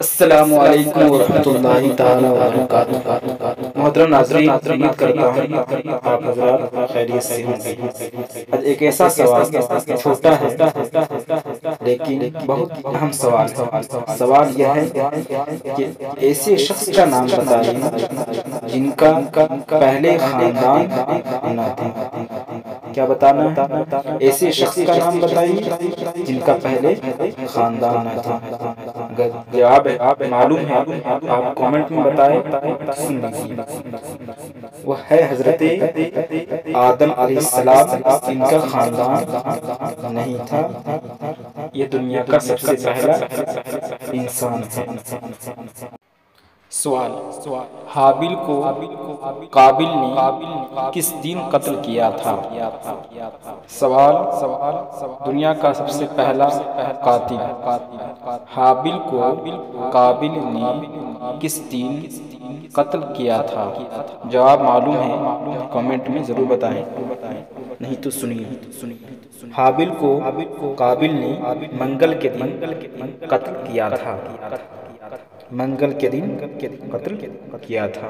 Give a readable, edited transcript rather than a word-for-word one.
السلام علیکم ورحمۃ اللہ تعالی وبرکاتہ۔ محترم ناظرین، امید کرتا ہوں آپ حضرات خیریت سے ہوں گے۔ آج ایک ایسا سوال چھوٹا ہے لیکن بہت اہم سوال ہے۔ سوال یہ ہے کہ ایسے شخص کا نام بتائیے جن کا پہلے خاندان نہ تھا۔ کیا بتانا ہے؟ ایسے شخص کا نام بتائیے جن کا پہلے خاندان نہ تھا۔ اگر جواب معلوم ہے آپ کامنٹ میں بتائیں، سن لیجیے۔ وہ ہے حضرت آدم علیہ السلام۔ ان کا خاندان نہیں تھا، یہ دنیا کا سب سے پہلا انسان ہے۔ سوال: حابیل کو قابل نے کس دن قتل کیا تھا؟ سوال: دنیا کا سب سے پہلا قاتل حابیل کو قابل نے کس دن قتل کیا تھا؟ جواب معلوم ہے کمنٹ میں ضرور بتائیں، نہیں تو سنیے۔ حابیل کو قابل نے منگل کے دن قتل کیا تھا۔ منگل کے دن قتل کیا تھا۔